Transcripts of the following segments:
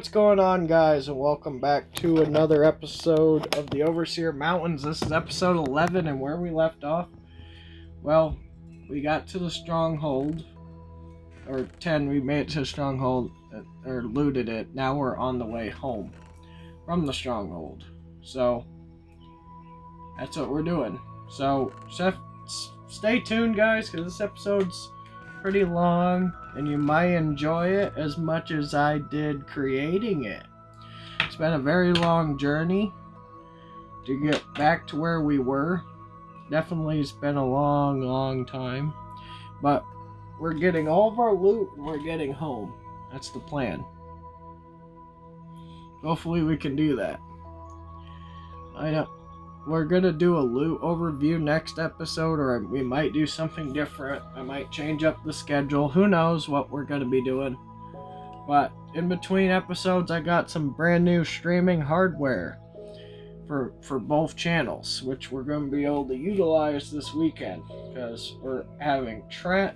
what's going on, guys, and welcome back to another episode of the Overseer Mountains. This is episode 11, and where we left off, well, we got to the Stronghold, or 10, we made it to the Stronghold, or looted it. Now we're on the way home from the Stronghold, so that's what we're doing. So, stay tuned, guys, because this episode's pretty long, and you might enjoy it as much as I did creating it. It's been a very long journey to get back to where we were. Definitely it's been a long time, but we're getting all of our loot and we're getting home. That's the plan. Hopefully we can do that. We're gonna do a loot overview next episode, or we might do something different. I might change up the schedule. Who knows what we're gonna be doing. But in between episodes, I got some brand new streaming hardware for both channels, which we're gonna be able to utilize this weekend, because we're having Trent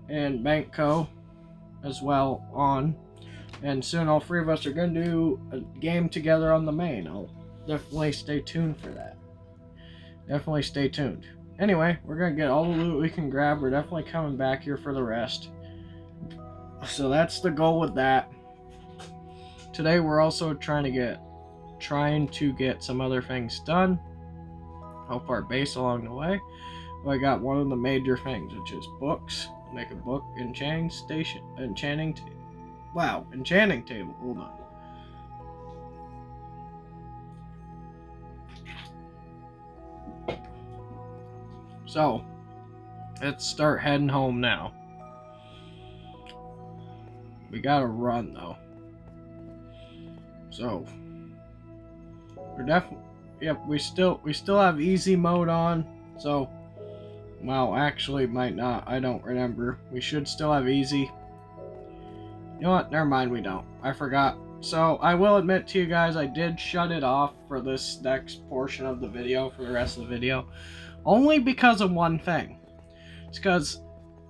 and Bankco as well on, and soon all three of us are gonna do a game together on the main. I'll definitely stay tuned for that. Definitely stay tuned. Anyway, we're going to get all the loot we can grab. We're definitely coming back here for the rest. So that's the goal with that. Today we're also trying to get some other things done. Help our base along the way. Well, I got one of the major things, which is books. Make a book enchanting table. Hold on. So, let's start heading home now. We gotta run though. So, we're definitely, yep, we still have easy mode on. So, well, actually might not, I don't remember. We should still have easy. You know what, never mind, we don't. I forgot. So, I will admit to you guys, I did shut it off for this next portion of the video, for the rest of the video. Only because of one thing. It's because,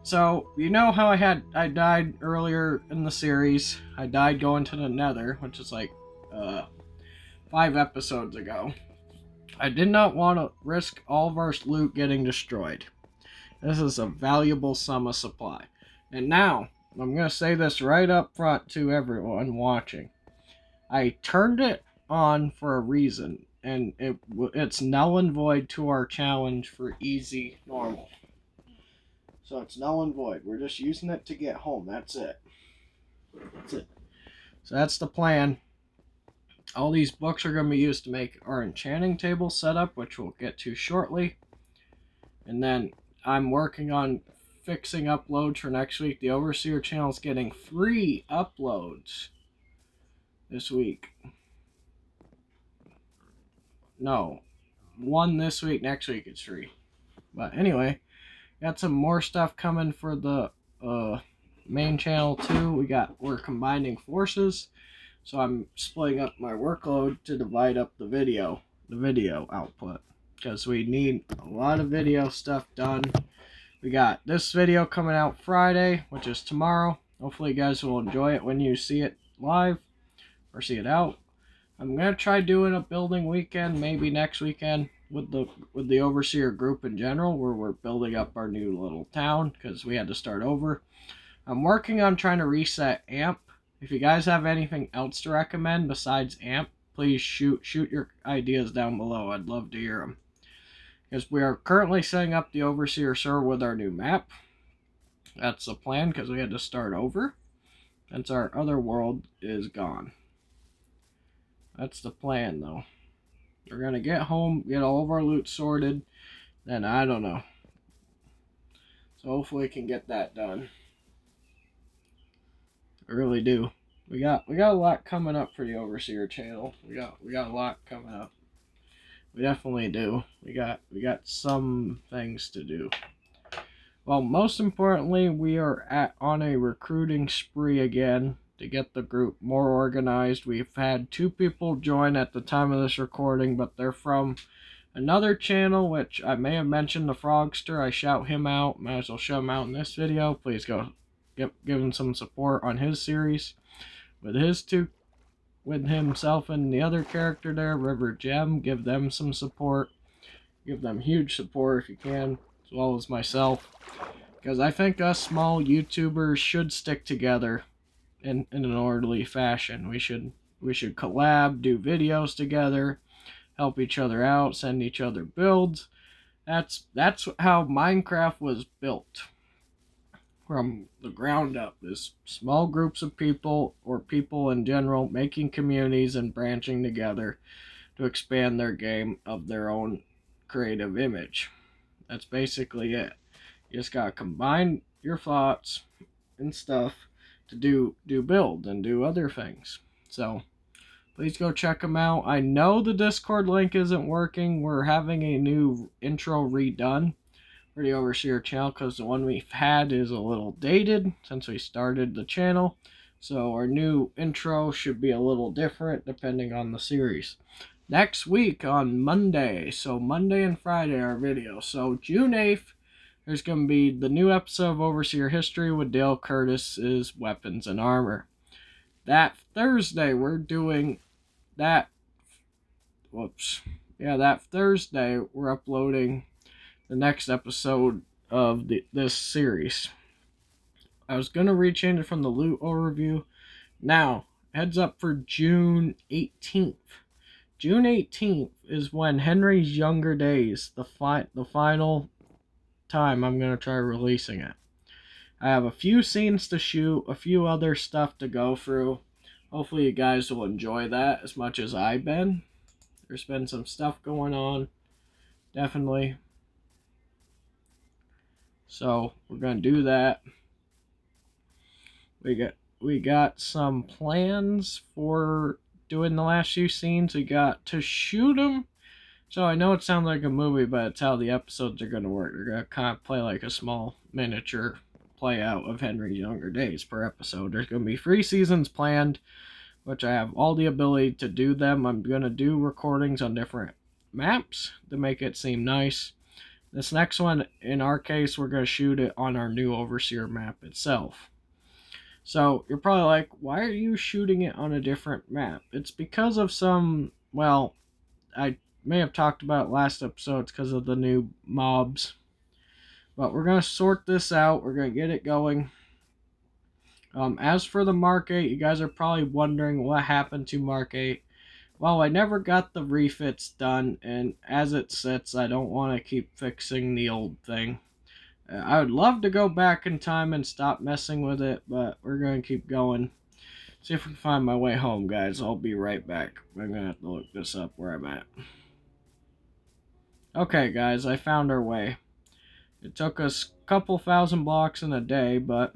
so, you know how I died earlier in the series. I died going to the Nether, which is like 5 episodes ago. I did not want to risk all of our loot getting destroyed. This is a valuable sum of supply. And now, I'm going to say this right up front to everyone watching. I turned it on for a reason. And it's null and void to our challenge for easy normal. So it's null and void. We're just using it to get home. That's it. That's it. So that's the plan. All these books are going to be used to make our enchanting table setup, which we'll get to shortly. And then I'm working on fixing uploads for next week. The Overseer channel is getting 3 uploads this week. No, 1 this week, next week it's 3. But anyway, got some more stuff coming for the main channel too. We're combining forces, so I'm splitting up my workload to divide up the video output, because we need a lot of video stuff done. We got this video coming out Friday, which is tomorrow. Hopefully you guys will enjoy it when you see it live or see it out. I'm going to try doing a building weekend, maybe next weekend, with the Overseer group in general, where we're building up our new little town, because we had to start over. I'm working on trying to reset AMP. If you guys have anything else to recommend besides AMP, please shoot your ideas down below. I'd love to hear them. Because we are currently setting up the Overseer server with our new map. That's the plan, because we had to start over, since our other world is gone. That's the plan, though. We're going to get home, get all of our loot sorted, then I don't know. So hopefully we can get that done. I really do. We got a lot coming up for the Overseer channel. We got a lot coming up. We definitely do. We got some things to do. Well, most importantly, we are on a recruiting spree again to get the group more organized. We've had 2 people join at the time of this recording, but they're from another channel, which I may have mentioned, the Frogster. I shout him out. Might as well shout him out in this video. Please go give him some support on his series with his 2 with himself and the other character there, River Gem. Give them some support. Give them huge support if you can, as well as myself. Because I think us small YouTubers should stick together in an orderly fashion. We should collab, do videos together, help each other out, send each other builds. That's how Minecraft was built from the ground up. Is small groups of people or people in general making communities and branching together to expand their game of their own creative image. That's basically it. You just gotta combine your thoughts and stuff to do build and do other things. So please go check them out. I know the Discord link isn't working. We're having a new intro redone for the Overseer channel because the one we've had is a little dated since we started the channel. So our new intro should be a little different depending on the series. Next week on Monday, so Monday and Friday are videos. So June 8th, there's going to be the new episode of Overseer History with Dale Curtis's Weapons and Armor. That Thursday, we're doing that. That Thursday, we're uploading the next episode of this series. I was going to rechange it from the loot overview. Now, heads up for June 18th. June 18th is when Henry's Younger Days, the final time I'm going to try releasing it. I have a few scenes to shoot, a few other stuff to go through. Hopefully you guys will enjoy that as much as I've been. There's been some stuff going on, definitely. So we're going to do that. We got some plans for doing the last few scenes. We got to shoot them. So I know it sounds like a movie, but it's how the episodes are going to work. They're going to kind of play like a small miniature play out of Henry's Younger Days per episode. There's going to be 3 seasons planned, which I have all the ability to do them. I'm going to do recordings on different maps to make it seem nice. This next one, in our case, we're going to shoot it on our new Overseer map itself. So you're probably like, why are you shooting it on a different map? It's because of some, well, I may have talked about last episodes because of the new mobs. But we're going to sort this out. We're going to get it going. As for the Mark 8, you guys are probably wondering what happened to Mark 8. Well, I never got the refits done, and as it sits, I don't want to keep fixing the old thing. I would love to go back in time and stop messing with it, but we're going to keep going. See if we can find my way home, guys. I'll be right back. I'm going to have to look this up where I'm at. Okay, guys, I found our way. It took us a couple thousand blocks in a day, but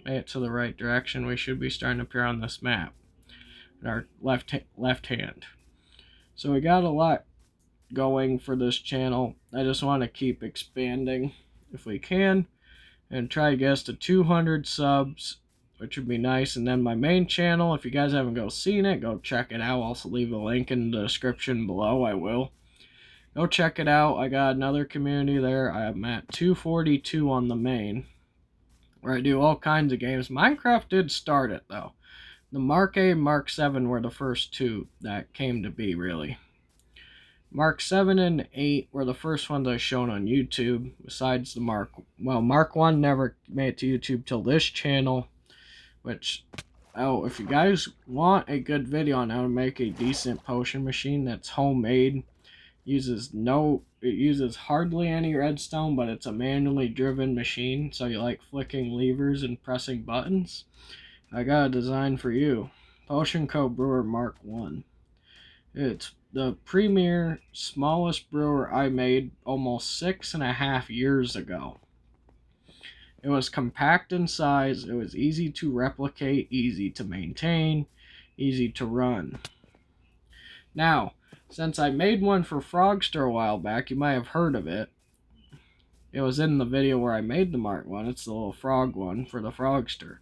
made it to the right direction. We should be starting to appear on this map. In our left hand. So we got a lot going for this channel. I just want to keep expanding if we can and try to get us to 200 subs, which would be nice. And then my main channel, if you guys haven't seen it, go check it out. I'll also leave a link in the description below. I will. Go check it out. I got another community there. I'm at 242 on the main, where I do all kinds of games. Minecraft did start it, though. The Mark 8 and Mark 7 were the first two that came to be, really. Mark 7 and 8 were the first ones I shown on YouTube, besides the Mark 1 never made it to YouTube till this channel, which, if you guys want a good video on how to make a decent potion machine that's homemade, it uses hardly any redstone, but it's a manually driven machine, so you like flicking levers and pressing buttons, I got a design for you. Potion Co. Brewer Mark 1. It's the premier, smallest brewer I made almost 6.5 years ago. It was compact in size, it was easy to replicate, easy to maintain, easy to run. Now, since I made one for Frogster a while back, you might have heard of it. It was in the video where I made the Mark 1. It's the little frog one for the Frogster.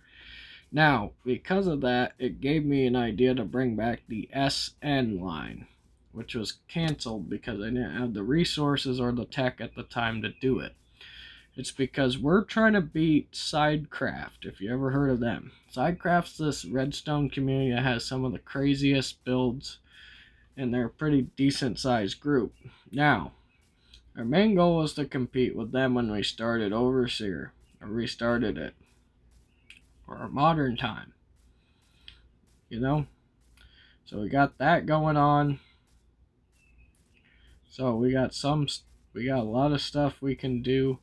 Now, because of that, it gave me an idea to bring back the SN line, which was canceled because I didn't have the resources or the tech at the time to do it. It's because we're trying to beat Sidecraft, if you ever heard of them. Sidecraft's this redstone community that has some of the craziest builds, and they're a pretty decent sized group. Now, our main goal was to compete with them when we started Overseer, or restarted it, for our modern time. You know? So we got that going on. So we got a lot of stuff we can do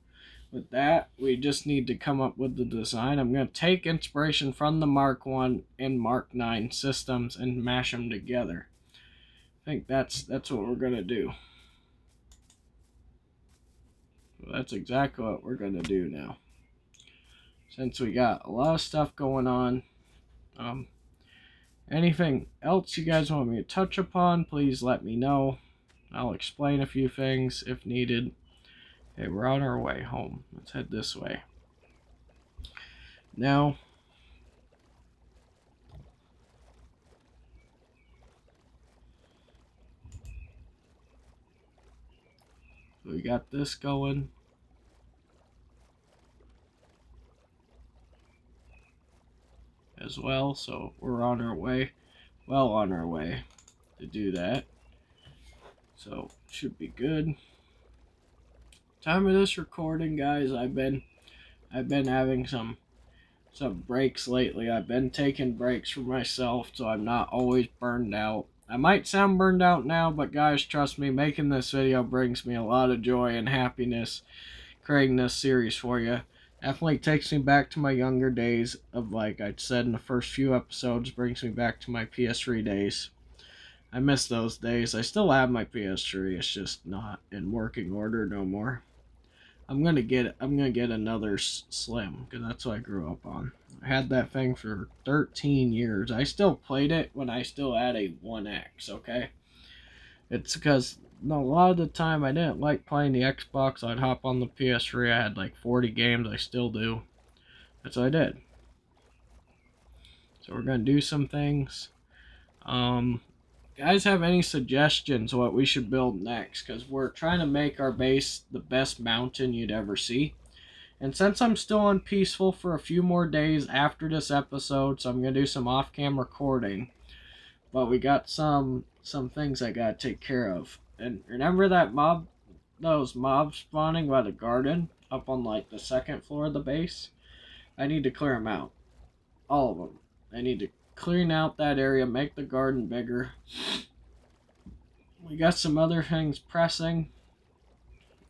with that. We just need to come up with the design. I'm going to take inspiration from the Mark 1 and Mark 9 systems and mash them together. I think that's what we're going to do. So that's exactly what we're going to do now. Since we got a lot of stuff going on. Anything else you guys want me to touch upon, please let me know. I'll explain a few things if needed. Okay, we're on our way home. Let's head this way. Now, we got this going. As well, so we're on our way, well on our way to do that. So should be good. Time of this recording, guys, I've been having some breaks lately. I've been taking breaks for myself, so I'm not always burned out. I might sound burned out now, but guys, trust me, making this video brings me a lot of joy and happiness. Creating this series for you definitely takes me back to my younger days of, like I said in the first few episodes, brings me back to my PS3 days. I miss those days. I still have my PS3, it's just not in working order no more. I'm gonna get another Slim, because that's what I grew up on. I had that thing for 13 years. I still played it when I still had a 1X, okay? It's because a lot of the time I didn't like playing the Xbox. I'd hop on the PS3. I had like 40 games. I still do. That's what I did. So we're going to do some things. Guys have any suggestions what we should build next? Because we're trying to make our base the best mountain you'd ever see. And since I'm still on peaceful for a few more days after this episode, so I'm going to do some off-cam recording. But we got some things I got to take care of. And remember those mobs spawning by the garden up on like the second floor of the base? I need to clear them out. All of them. I need to clean out that area, make the garden bigger. We got some other things pressing.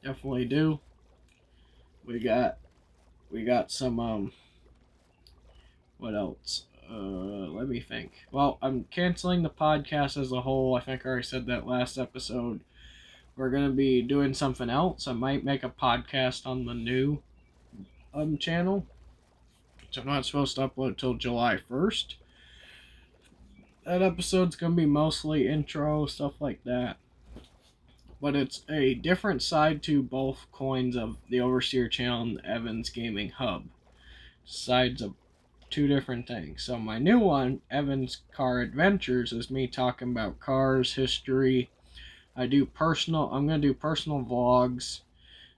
Definitely do. We got some, what else? Let me think. Well, I'm canceling the podcast as a whole. I think I already said that last episode. We're going to be doing something else. I might make a podcast on the new channel. So I'm not supposed to upload till July 1st. That episode's going to be mostly intro, stuff like that. But it's a different side to both coins of the Overseer channel and the Evans Gaming Hub. Sides of two different things. So my new one, Evan's Car Adventures, is me talking about cars, history. I'm going to do personal vlogs.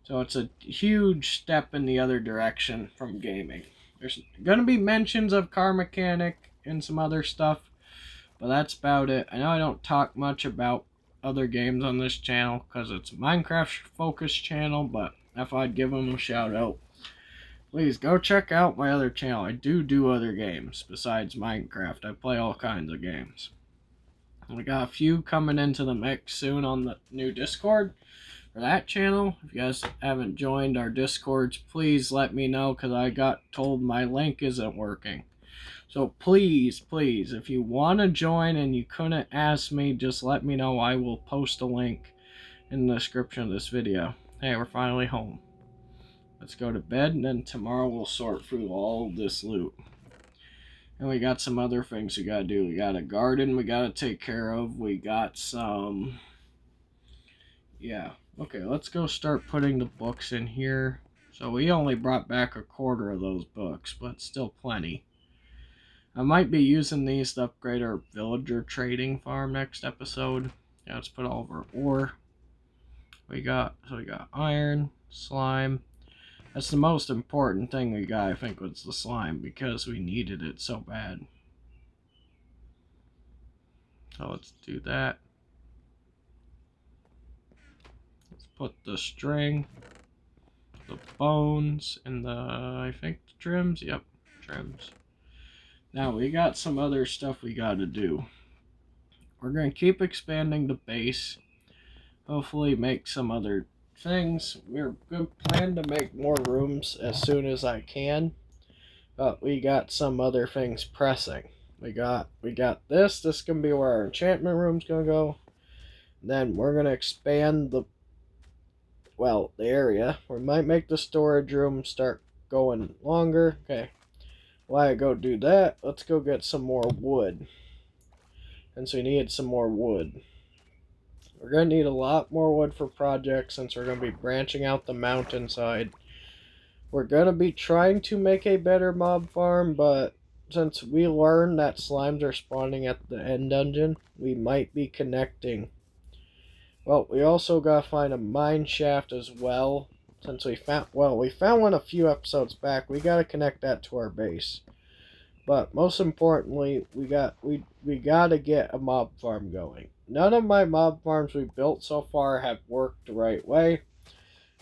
So it's a huge step in the other direction from gaming. There's going to be mentions of car mechanic and some other stuff, but that's about it. I know I don't talk much about other games on this channel because it's a Minecraft focused channel, but if I'd give them a shout out, please go check out my other channel. I do other games besides Minecraft. I play all kinds of games. We got a few coming into the mix soon on the new Discord for that channel. If you guys haven't joined our Discords, please let me know, because I got told my link isn't working. So please, if you want to join and you couldn't ask me, just let me know. I will post a link in the description of this video. Hey, we're finally home. Let's go to bed, and then tomorrow we'll sort through all this loot. And we got some other things we gotta do. We got a garden we gotta take care of. We got some... Yeah. Okay, let's go start putting the books in here. So we only brought back a quarter of those books, but still plenty. I might be using these to upgrade our villager trading farm next episode. Yeah, let's put all of our ore. We got iron, slime, That's the most important thing we got, I think, was the slime, because we needed it so bad. So let's do that. Let's put the string, the bones, and I think the trims. Yep, trims. Now we got some other stuff we got to do. We're going to keep expanding the base. Hopefully make some other things. We're going to plan to make more rooms as soon as I can. But we got some other things pressing. We got this. This is going to be where our enchantment room's going to go. Then we're going to expand the area. We might make the storage room start going longer. Okay. While I go do that, let's go get some more wood. And so we need some more wood. We're going to need a lot more wood for projects since we're going to be branching out the mountainside. We're going to be trying to make a better mob farm, but since we learned that slimes are spawning at the end dungeon, we might be connecting. Well, we also got to find a mine shaft as well. Since we found one a few episodes back. We got to connect that to our base. But most importantly, we got to get a mob farm going. None of my mob farms we built so far have worked the right way.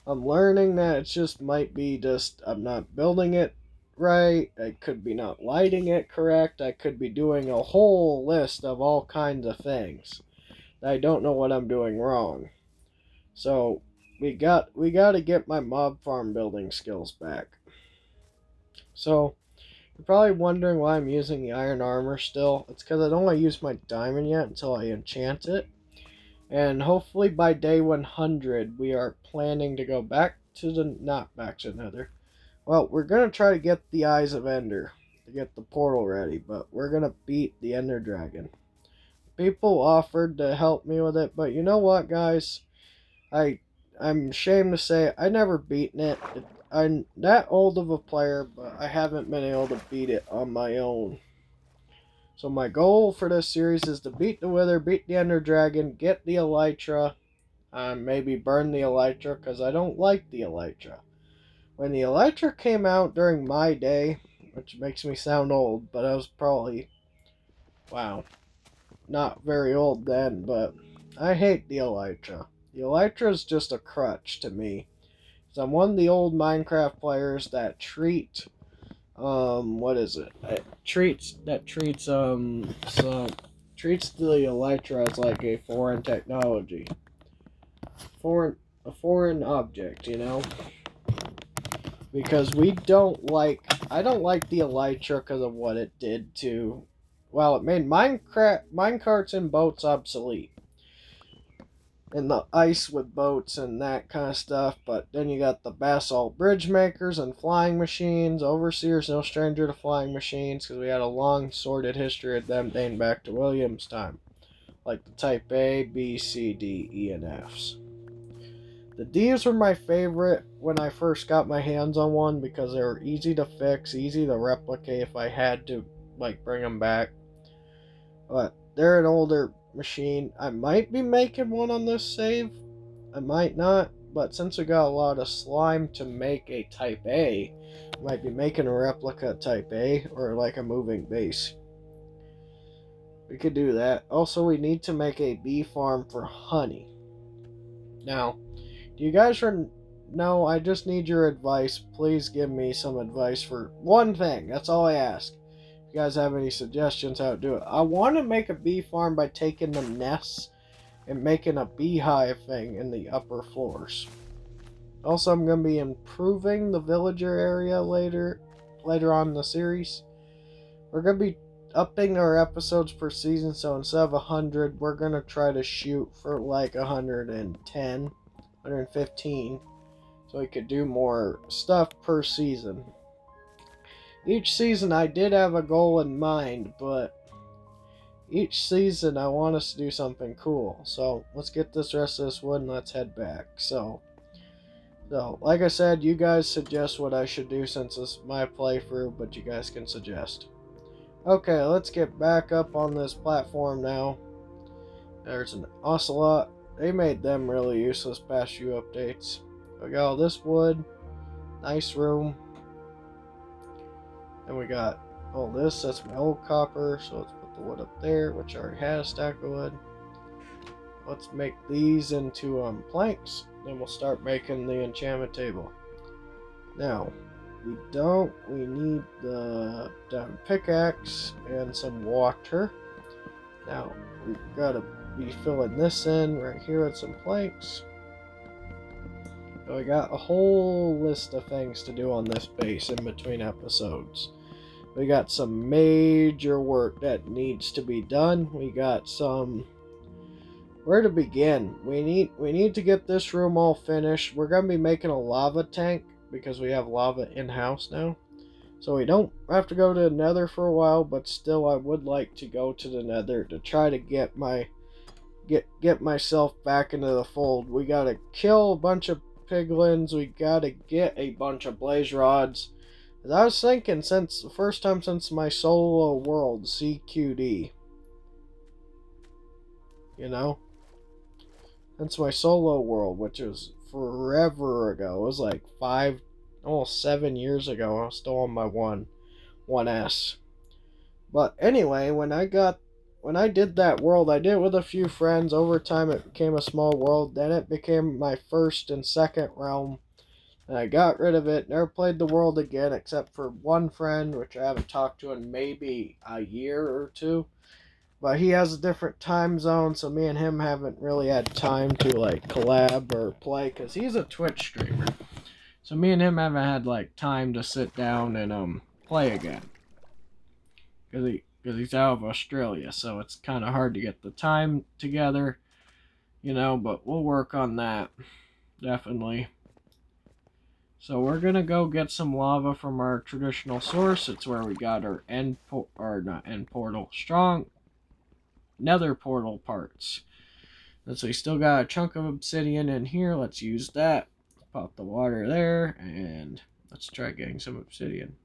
I'm learning that it just might be just I'm not building it right. I could be not lighting it correct. I could be doing a whole list of all kinds of things. I don't know what I'm doing wrong. So we got to get my mob farm building skills back. So you're probably wondering why I'm using the iron armor still. It's because I don't want to use my diamond yet until I enchant it. And hopefully by day 100, we are planning to go back to the... Not back to Nether. Well, we're going to try to get the Eyes of Ender to get the portal ready. But we're going to beat the Ender Dragon. People offered to help me with it. But you know what, guys? I'm ashamed to say I never beaten it. I'm that old of a player, but I haven't been able to beat it on my own. So my goal for this series is to beat the Wither, beat the Ender Dragon, get the Elytra, maybe burn the Elytra, because I don't like the Elytra. When the Elytra came out during my day, which makes me sound old, but I was probably, wow, not very old then, but I hate the Elytra. The Elytra is just a crutch to me. So I'm one of the old Minecraft players that treats the Elytra as like a foreign technology. A foreign object, you know? Because I don't like the Elytra because of what it did to, well, it made minecarts and boats obsolete. And the ice with boats and that kind of stuff. But then you got the basalt bridge makers and flying machines. Overseers, no stranger to flying machines, because we had a long sordid history of them dating back to William's time. Like the Type A, B, C, D, E, and Fs. The Ds were my favorite when I first got my hands on one, because they were easy to fix, easy to replicate if I had to bring them back. But they're an older machine. I might be making one on this save. I might not. But since we got a lot of slime to make a Type A, I might be making a replica Type A or like a moving base. We could do that. Also, we need to make a bee farm for honey. Now, do you guys know? I just need your advice. Please give me some advice for one thing. That's all I ask. If you guys have any suggestions how to do it. I want to make a bee farm by taking the nests and making a beehive thing in the upper floors. Also, I'm going to be improving the villager area later on in the series. We're going to be upping our episodes per season, so instead of 100, we're going to try to shoot for like 110, 115, so we could do more stuff per season. Each season I did have a goal in mind, but each season I want us to do something cool. So let's get this rest of this wood and let's head back. So like I said, you guys suggest what I should do since it's my playthrough, but you guys can suggest. Okay, let's get back up on this platform now. There's an ocelot. They made them really useless past few updates. We got all this wood. Nice room. And we got all this. That's my old copper. So let's put the wood up there, which already had a stack of wood. Let's make these into planks. Then we'll start making the enchantment table. Now, we need the diamond pickaxe and some water. Now, we've got to be filling this in right here with some planks. So we got a whole list of things to do on this base in between episodes. We got some major work that needs to be done. We got some... Where to begin? We need to get this room all finished. We're going to be making a lava tank because we have lava in-house now. So we don't have to go to the nether for a while, but still I would like to go to the nether to try to get myself back into the fold. We got to kill a bunch of piglins. We got to get a bunch of blaze rods. As I was thinking, since the first time since my solo world, CQD. You know? Since my solo world, which was forever ago. It was like almost 7 years ago. I was still on my 1S. But anyway, when I did that world, I did it with a few friends. Over time, it became a small world. Then it became my first and second realm. And I got rid of it. Never played the world again, except for one friend, which I haven't talked to in maybe a year or two. But he has a different time zone, so me and him haven't really had time to like collab or play, because he's a Twitch streamer. So me and him haven't had like time to sit down and play again. Because he's out of Australia, so it's kind of hard to get the time together, but we'll work on that, definitely. So we're going to go get some lava from our traditional source. It's where we got our strong nether portal parts. So we still got a chunk of obsidian in here. Let's use that. Pop the water there, and let's try getting some obsidian.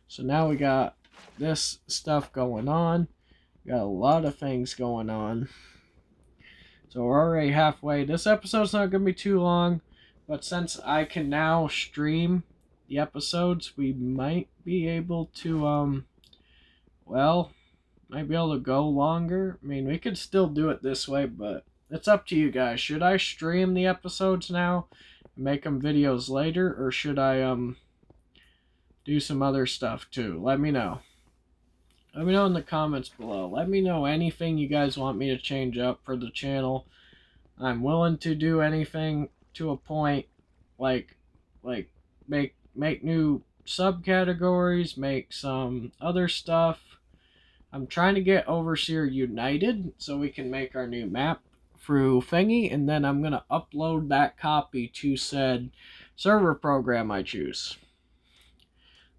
So now we got this stuff going on. We got a lot of things going on. So we're already halfway. This episode's not going to be too long, but since I can now stream the episodes, we might be able to, might be able to go longer. I mean, we could still do it this way, but it's up to you guys. Should I stream the episodes now and make them videos later, or should I, do some other stuff too? Let me know. Let me know in the comments below. Let me know anything you guys want me to change up for the channel. I'm willing to do anything to a point, like make new subcategories, make some other stuff. I'm trying to get Overseer United so we can make our new map through Thingy, and then I'm going to upload that copy to said server program I choose.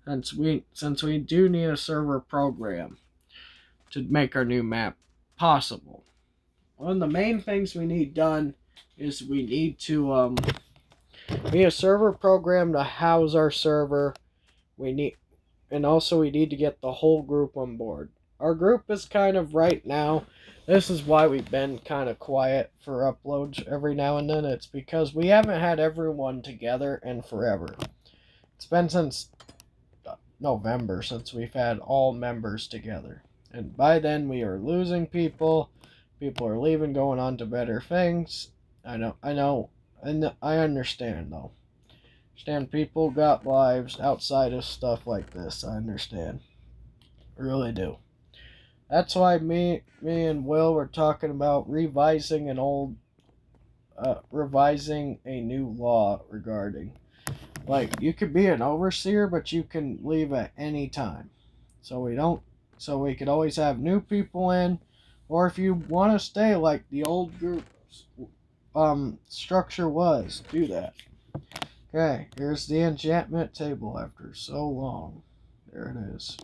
Since we do need a server program to make our new map possible. One of the main things we need done is we need a server program to house our server. And also we need to get the whole group on board. Our group is kind of right now. This is why we've been kind of quiet for uploads every now and then. It's because we haven't had everyone together in forever. It's been since November since we've had all members together. And by then we are losing people. People are leaving, going on to better things. I know, and I understand though. People got lives outside of stuff like this. I understand. I really do. That's why me and Will were talking about revising a new law regarding, like, you could be an overseer, but you can leave at any time. So we could always have new people in, or if you want to stay like the old group structure was, do that. Okay, here's the enchantment table after so long. There it is.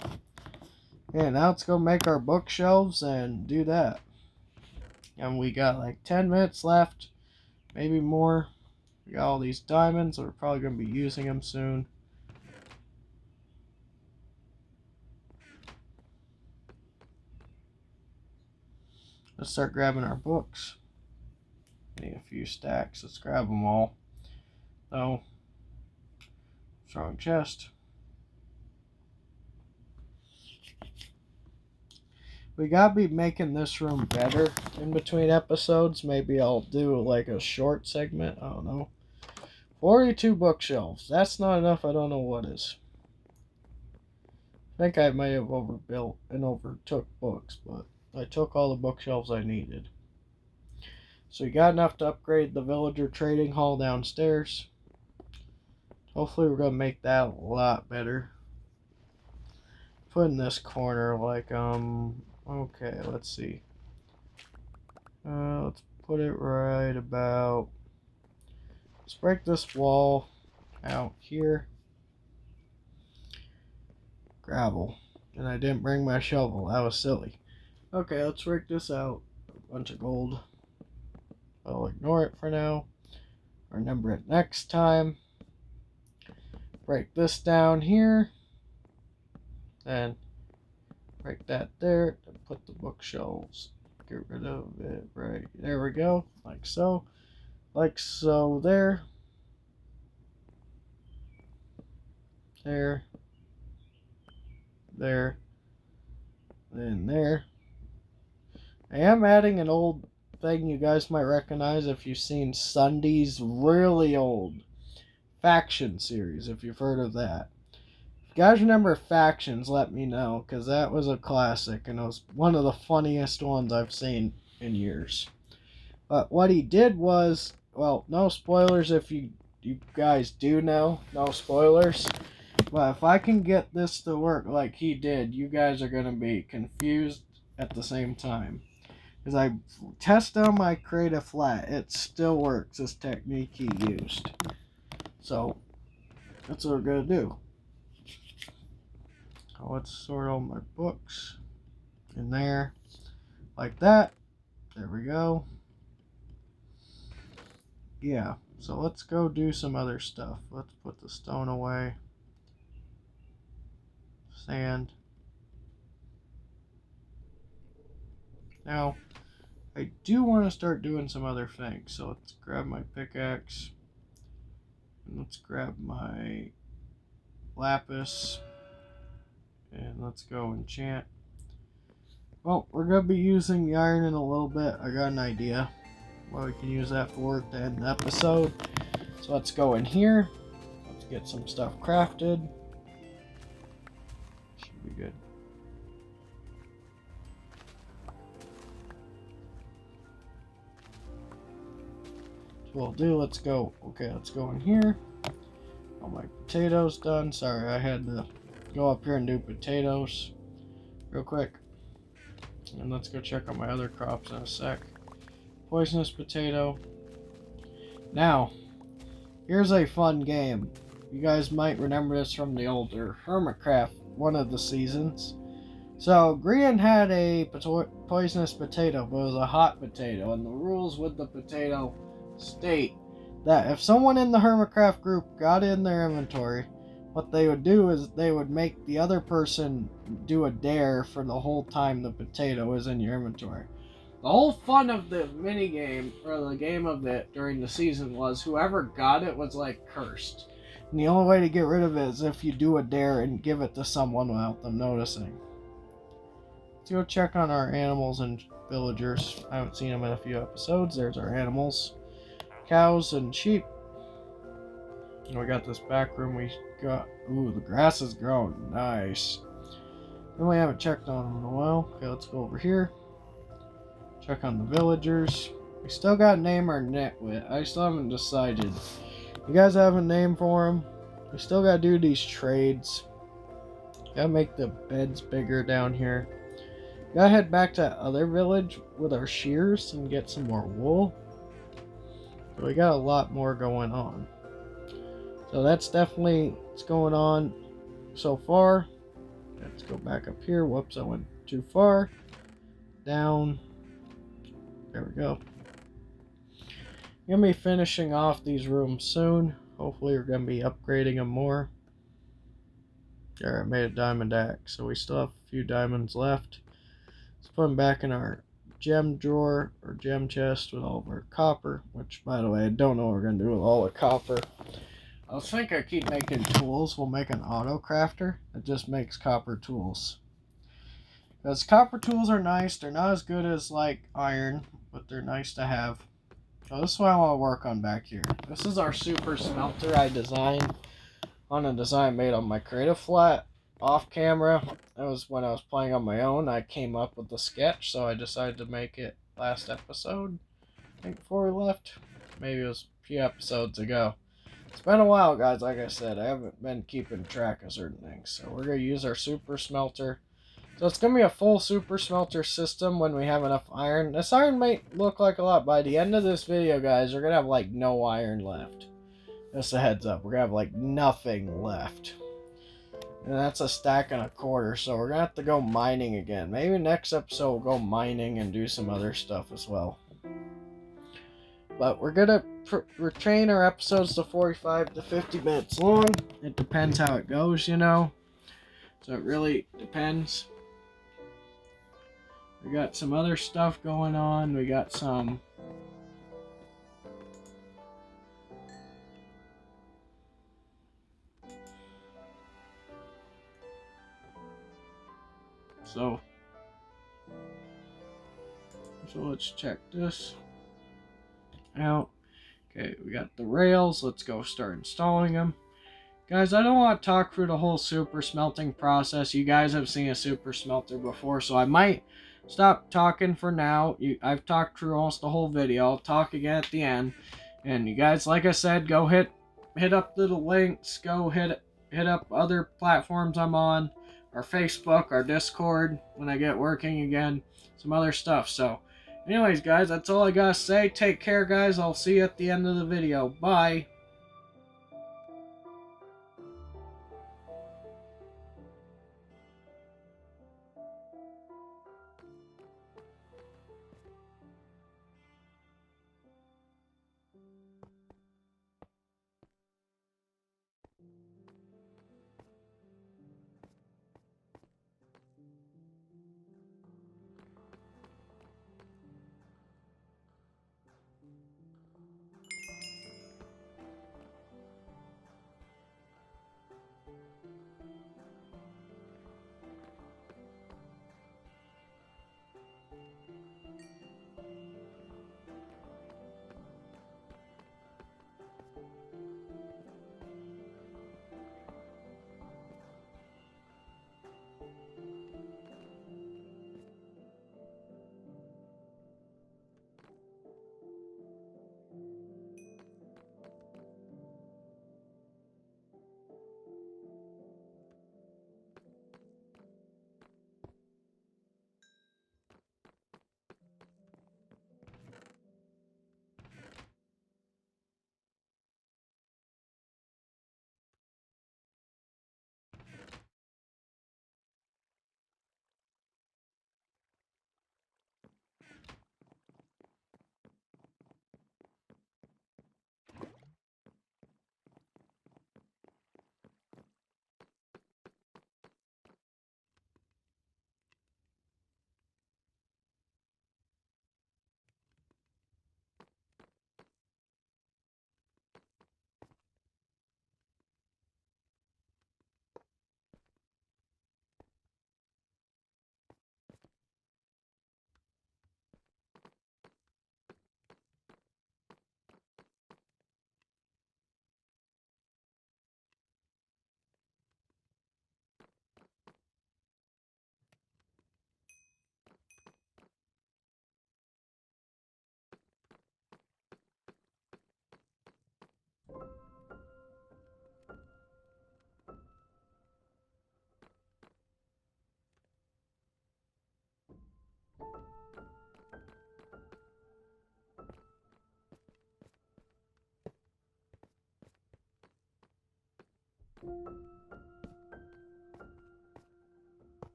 Okay, now let's go make our bookshelves and do that. And we got like 10 minutes left, maybe more. We got all these diamonds, so we're probably going to be using them soon. Let's start grabbing our books. Need a few stacks. Let's grab them all. So, Strong chest. We gotta be making this room better in between episodes. Maybe I'll do like a short segment. I don't know. 42 bookshelves. That's not enough. I don't know what is. I think I may have overbuilt and overtook books, but I took all the bookshelves I needed. So we got enough to upgrade the villager trading hall downstairs. Hopefully we're going to make that a lot better. Put in this corner like, okay, let's see. Let's put it right about, let's break this wall out here. Gravel. And I didn't bring my shovel. That was silly. Okay, let's work this out. A bunch of gold. I'll ignore it for now. Remember it next time. Break this down here. And break that there. And put the bookshelves. Get rid of it right. There we go. Like so. Like so there. There. There. And there. I am adding an old thing you guys might recognize if you've seen Sunday's really old Faction series, if you've heard of that. If you guys remember Factions, let me know, because that was a classic, and it was one of the funniest ones I've seen in years. But what he did was, well, no spoilers if you guys do know, no spoilers. But if I can get this to work like he did, you guys are going to be confused at the same time. Because I tested on my Creative Flat, it still works, this technique he used. So, that's what we're going to do. Let's sort all my books in there, like that. There we go. Yeah, so let's go do some other stuff. Let's put the stone away. Sand. Now, I do want to start doing some other things. So let's grab my pickaxe. And let's grab my lapis. And let's go enchant. Well, we're going to be using the iron in a little bit. I got an idea what we can use that for to end the episode. So let's go in here. Let's get some stuff crafted. Should be good. So we'll do, let's go. Okay, let's go in here. All my potatoes done. Sorry, I had to go up here and do potatoes real quick. And let's go check on my other crops in a sec. Poisonous potato. Now, here's a fun game. You guys might remember this from the older Hermitcraft, one of the seasons. So, Grian had a poisonous potato, but it was a hot potato. And the rules with the potato state that if someone in the Hermitcraft group got in their inventory, what they would do is they would make the other person do a dare for the whole time the potato is in your inventory. The whole fun of the mini game, or the game of it during the season, was whoever got it was like cursed. And the only way to get rid of it is if you do a dare and give it to someone without them noticing. Let's go check on our animals and villagers. I haven't seen them in a few episodes. There's our animals. Cows and sheep. And we got this back room we got. Ooh, the grass is growing. Nice. Then we haven't checked on them in a while. Okay, let's go over here. Check on the villagers. We still got to name our nitwit. I still haven't decided. You guys have a name for him? We still got to do these trades. Gotta make the beds bigger down here. Gotta head back to that other village with our shears and get some more wool. So we got a lot more going on. So that's definitely what's going on so far. Let's go back up here. Whoops, I went too far. Down. There we go. I'm going to be finishing off these rooms soon. Hopefully we're going to be upgrading them more. There, I made a diamond axe. So we still have a few diamonds left. Let's put them back in our gem drawer or gem chest with all of our copper. Which, by the way, I don't know what we're going to do with all the copper. I was thinking I keep making tools. We'll make an auto crafter that just makes copper tools. Because copper tools are nice. They're not as good as like iron, but they're nice to have. So this is what I want to work on back here. This is our super smelter I designed on a design made on my Creative Flat off camera. That was when I was playing on my own. I came up with the sketch, so I decided to make it last episode. I think before we left. Maybe it was a few episodes ago. It's been a while, guys. Like I said, I haven't been keeping track of certain things. So we're going to use our super smelter. So it's going to be a full super smelter system when we have enough iron. This iron might look like a lot. By the end of this video, guys, we're going to have like no iron left. Just a heads up. We're going to have like nothing left. And that's a stack and a quarter. So we're going to have to go mining again. Maybe next episode we'll go mining and do some other stuff as well. But we're going to retrain our episodes to 45 to 50 minutes long. It depends how it goes, you know. So it really depends. We got some other stuff going on. We got some... So let's check this out. Okay, we got the rails. Let's go start installing them. Guys, I don't want to talk through the whole super smelting process. You guys have seen a super smelter before, so I might stop talking for now. I've talked through almost the whole video. I'll talk again at the end. And you guys, like I said, go hit up the links. Go hit up other platforms I'm on. Our Facebook, our Discord, when I get working again. Some other stuff. So, anyways, guys, that's all I gotta say. Take care, guys. I'll see you at the end of the video. Bye.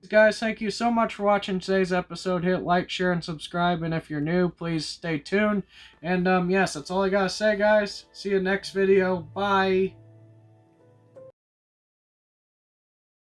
Guys, thank you so much for watching today's episode. Hit like, share, and subscribe. And if you're new, please stay tuned. And yes, that's all I gotta say, guys. See you next video. Bye.